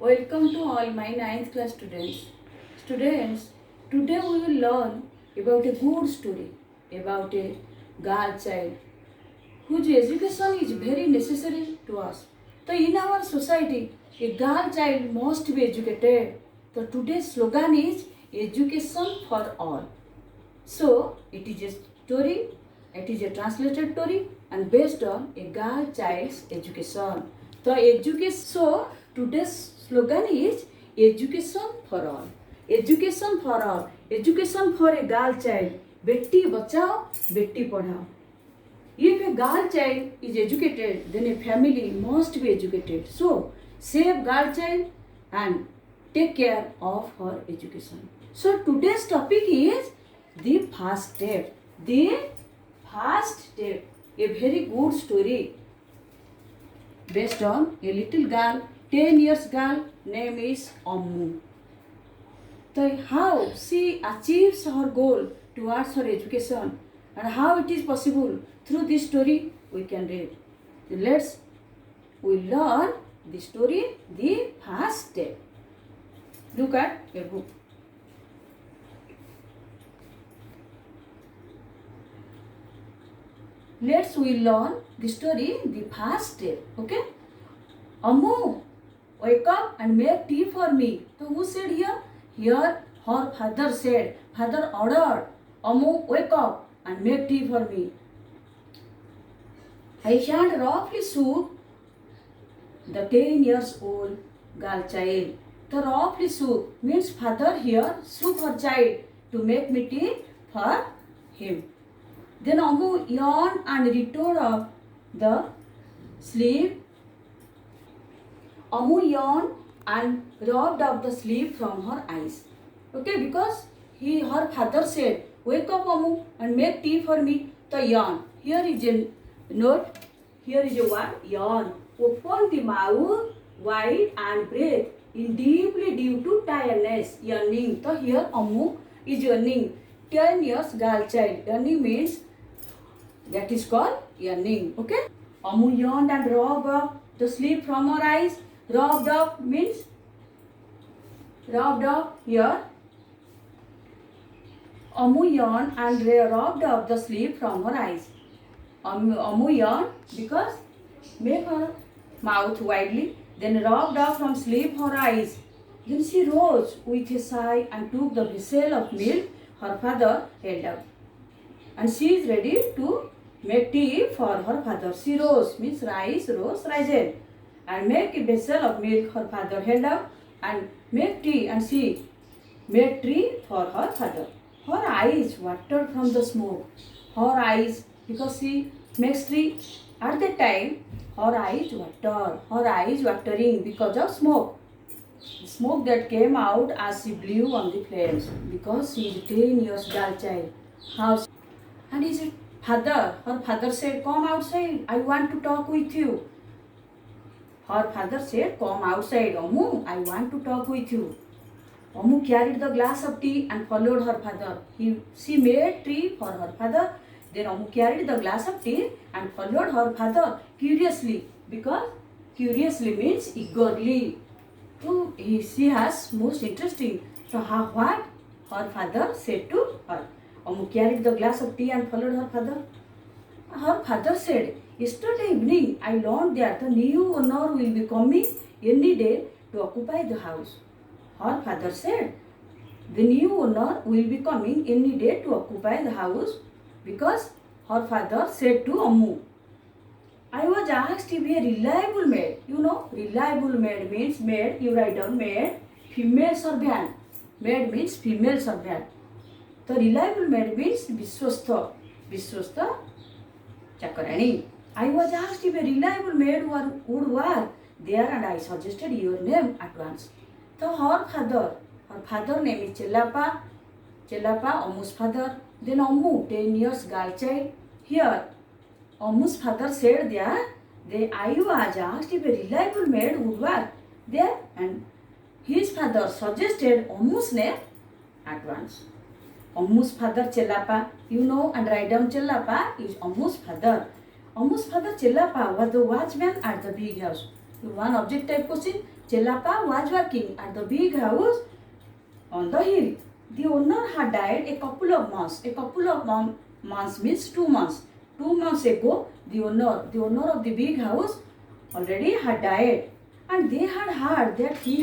Welcome to all my ninth class students. Students, today we will learn about a good story about a girl child whose education is very necessary to us. So in our society, a girl child must be educated. So today's slogan is education for all. So it is a story, it is a translated story and based on a girl child's education. So today's slogan is education for all. Education for all. Education for a girl child. Beti Bachao, Beti Padhao. If a girl child is educated, then a family must be educated. So save girl child and take care of her education. So today's topic is the first step. The first step. A very good story based on a little girl, 10 years girl, name is Ammu. So how she achieves her goal towards her education and how it is possible through this story we can read. So we learn the story, the first step. Look at your book. We learn the story, the first step. Okay? Ammu, wake up and make tea for me. So who said here? Here her father said. Father ordered, Ammu, wake up and make tea for me. I shan't roughly shook the 10 years old girl child. The roughly shook means father here shook her child to make me tea for him. Then Ammu yawned and returned up the sleep. Ammu yawned and rubbed off the sleep from her eyes. Okay, because her father said, wake up Ammu and make tea for me. The yawn. Here is a note. Here is a word, yawn. Open the mouth wide and breathe in deeply due to tiredness. Yawning. So here Ammu is yawning. 10 years girl child. Yawning means that is called yawning. Okay? Ammu yawned and rubbed off the sleep from her eyes. Rubbed off means rubbed off here. Ammu yawned and rubbed off the sleep from her eyes. Ammu yawned because make her mouth widely, then rubbed off from sleep her eyes. Then she rose with a sigh and took the vessel of milk her father held out. And she is ready to make tea for her father. She rose means rise, risen. And make a vessel of milk her father held out and make tea, and she made tea for her father. Her eyes watered from the smoke. Her eyes, because she makes tea at that time, her eyes watering because of smoke. The smoke that came out as she blew on the flames because she is 10 years girl child. And he said, her father said, come outside, I want to talk with you. Her father said, come outside, Ammu, I want to talk with you. Ammu carried the glass of tea and followed her father. She made tea for her father. Then Ammu carried the glass of tea and followed her father curiously, because curiously means eagerly. So she has most interesting. So what her father said to her. Ammu carried the glass of tea and followed her father. Her father said, yesterday evening I learned that the new owner will be coming any day to occupy the house. Her father said, the new owner will be coming any day to occupy the house, because her father said to Ammu, I was asked to be a reliable maid. You know, reliable maid means maid, you write down maid, female servant. Maid means female servant. The reliable maid means Vishwastha. Vishwastha Chakarani. I was asked if a reliable maid would work there, and I suggested your name at once. So her father name is Chellappa, Ammu's father. Then Ammu, 10 years girl child. Here, Ammu's father said that I was asked if a reliable maid would work there, and his father suggested Ammu's name at once. Ammu's father Chellappa, you know, and write down Chellappa is Ammu's father. Ammu's father Chellappa was the watchman at the big house. One object type question. Chellappa was working at the big house on the hill. The owner had died a couple of months. A couple of months means 2 months. 2 months ago, the owner of the big house already had died, and they had heard that he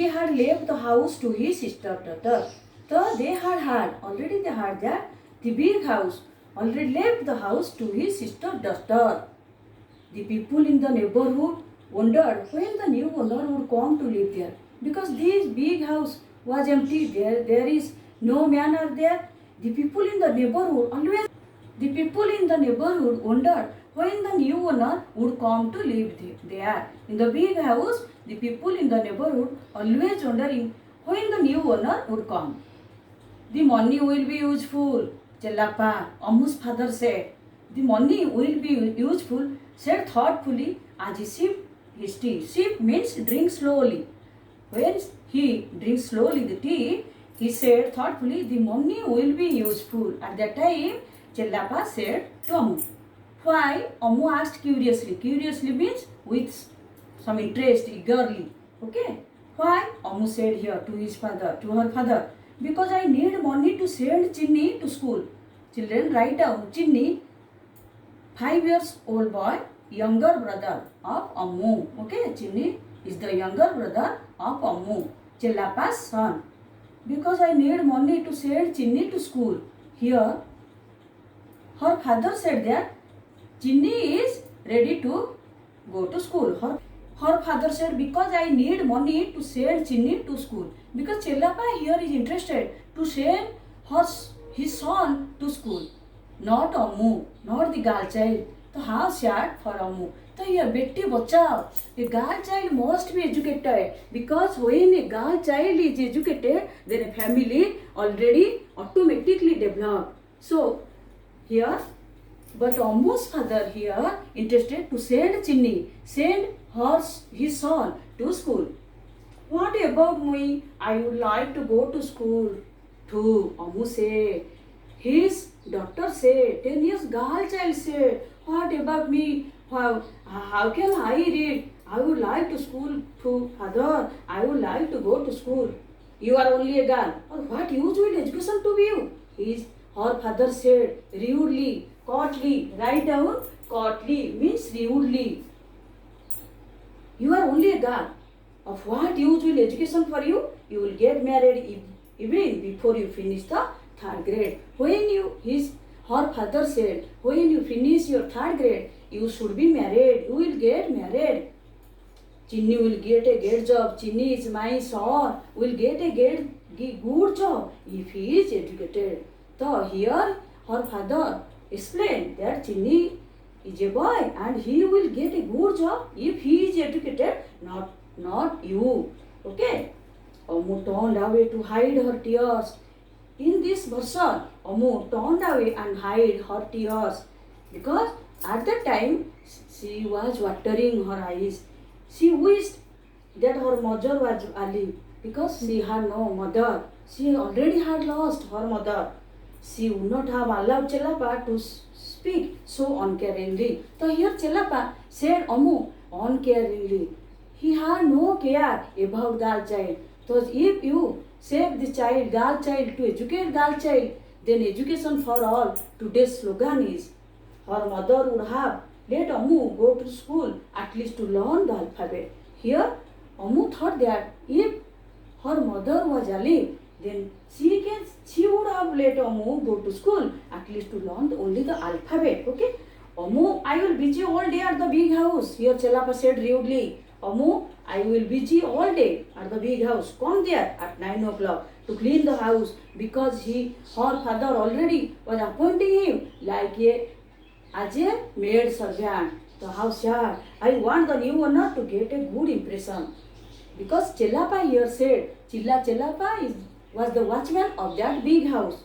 had left the house to his sister daughter. So they had heard that the big house already left the house to his sister daughter. The people in the neighborhood wondered when the new owner would come to live there, because this big house was empty. There is no man are there. The people in the neighborhood wondered when the new owner would come to live there. In the big house, the people in the neighborhood always wondering when the new owner would come. The money will be useful, Chellappa, Ammu's father said. The money will be useful, said thoughtfully as he sipped his tea. Sip means drink slowly. When he drinks slowly the tea, he said thoughtfully, the money will be useful. At that time, Chellappa said to Ammu. Why? Ammu asked curiously. Curiously means with some interest, eagerly. Okay? Why? Ammu said here to her father. Because I need money to send Chinni to school. Children, write down. Chinni, 5 years old boy, younger brother of Ammu. Okay? Chinni is the younger brother of Ammu, Chellappa's son. Because I need money to send Chinni to school. Here, her father said that Chinni is ready to go to school. Her father said, because I need money to send Chinni to school. Because Chellappa here is interested to send his son to school. Not Ammu, not the girl child. So how sad for Ammu. So here, beti bachao. A girl child must be educated. Because when a girl child is educated, then a family already automatically developed. So here, but Ammu's father here interested to send Chinni, send his son to school. What about me? I would like to go to school too, Ammu said. His doctor said, 10 years girl child said, what about me? How can I read? I would like to school too, father. I would like to go to school. You are only a girl. Or what use will education to you? Her father said rudely, courtly. Write down courtly means rudely. You are only a girl. Of what use will education for you? You will get married even before you finish the 3rd grade. Her father said, when you finish your 3rd grade, you should be married. You will get married. Chinni will get a good job. Chinni is my son. Will get a good job if he is educated. So here her father explained that Chinni is a boy and he will get a good job if he is educated, not you. Okay? Ammu turned away to hide her tears. In this version, Ammu turned away and hid her tears because at that time she was watering her eyes. She wished that her mother was alive because she had no mother. She already had lost her mother. She would not have allowed Chellappa to speak so uncaringly. So here Chellappa said Ammu uncaringly. He had no care about girl child. So if you save the girl child to educate girl child, then education for all. Today's slogan is, her mother would have let Ammu go to school at least to learn the alphabet. Here, Ammu thought that if her mother was alive, then she would have let Ammu go to school at least to learn only the alphabet. Okay? Ammu, I will busy all day at the big house. Here Chellappa said rudely. Ammu, I will busy all day at the big house. Come there at 9 o'clock to clean the house because her father already was appointing him as a maid servant. So how sad. I want the new owner to get a good impression. Because Chellappa here said, Chellappa was the watchman of that big house.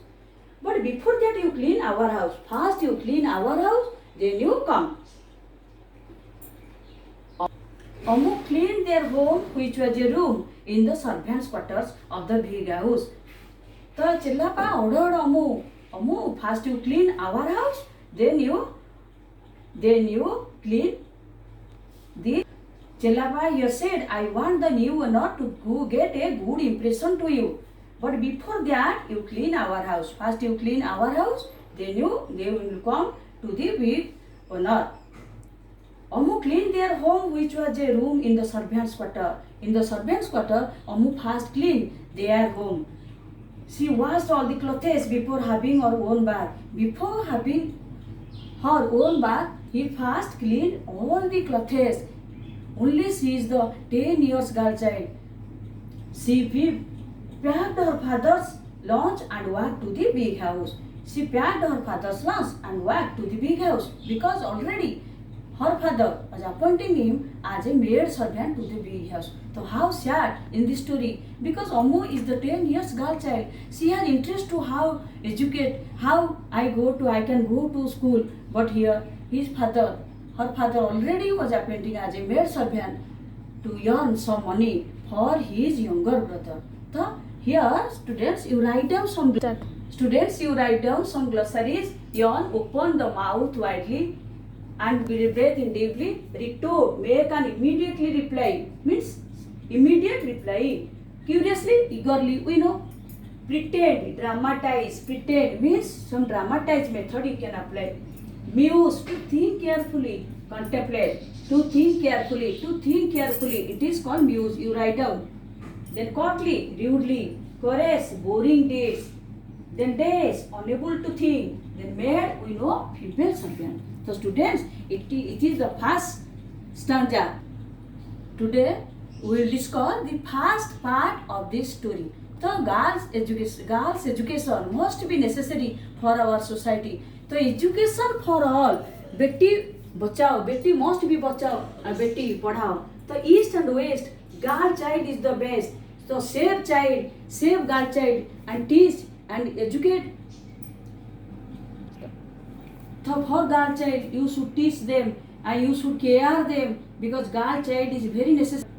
But before that you clean our house. First you clean our house, then you come. Ammu cleaned their home, which was a room in the servants' quarters of the big house. So Chellappa ordered Ammu, first you clean our house, then you clean The Chelapa here said, I want the new owner to get a good impression to you. But before that, you clean our house. First you clean our house, then they will come to the big owner. Ammu cleaned their home, which was a room in the servants' quarter. In the servants' quarter, Ammu first cleaned their home. She washed all the clothes before having her own bath. Before having her own bath, he first cleaned all the clothes. Only she is the 10 years girl child. She packed her father's lunch and walked to the big house. She packed her father's lunch and walked to the big house because already her father was appointing him as a maid servant to the big house. So how sad in this story, because Ammu is the 10 years girl child. She has interest to how educate, how I can go to school. But here her father already was appointing as a maid servant to earn some money for his younger brother. So here students you write down some glossaries. Yawn, open the mouth widely and breathe in deeply. Retort, make an immediately reply. Means immediate reply. Curiously, eagerly, we know. Pretend, dramatize. Pretend means some dramatized method you can apply. Muse, to think carefully. Contemplate, to think carefully. It is called muse. You write down. Then courtly, rudely. Chorus, boring days. Then days, unable to think. Then maid, we know, female servant. So students, it is the first stanza. Today we will discuss the first part of this story. So girls education must be necessary for our society. So education for all. Beti bachao, beti must be bachao, and beti padhao. So east and west, girl child is the best. So save girl child, and teach and educate. So for girl child, you should teach them and you should care them, because girl child is very necessary.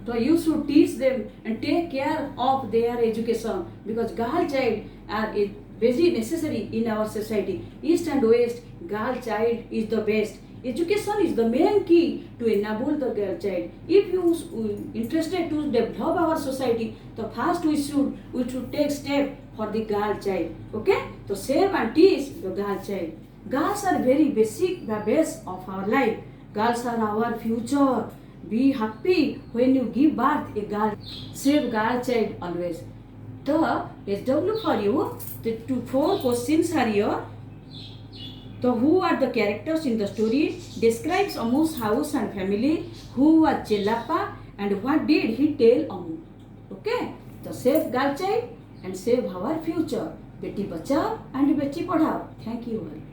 So you should teach them and take care of their education, because girl child are very necessary in our society. East and west, girl child is the best. Education is the main key to enable the girl child. If you interested to develop our society, so first we should take step for the girl child. Okay? So save and teach the girl child. Girls are very basic, the base of our life. Girls are our future. Be happy when you give birth a girl. Save girl child always. The SW for you, the 4 questions are here. So who are the characters in the story? Describes Ammu's house and family. Who was Chelapa and what did he tell Ammu? Okay. So save girl child and save our future. Beti bachao and beti padhao. Thank you all.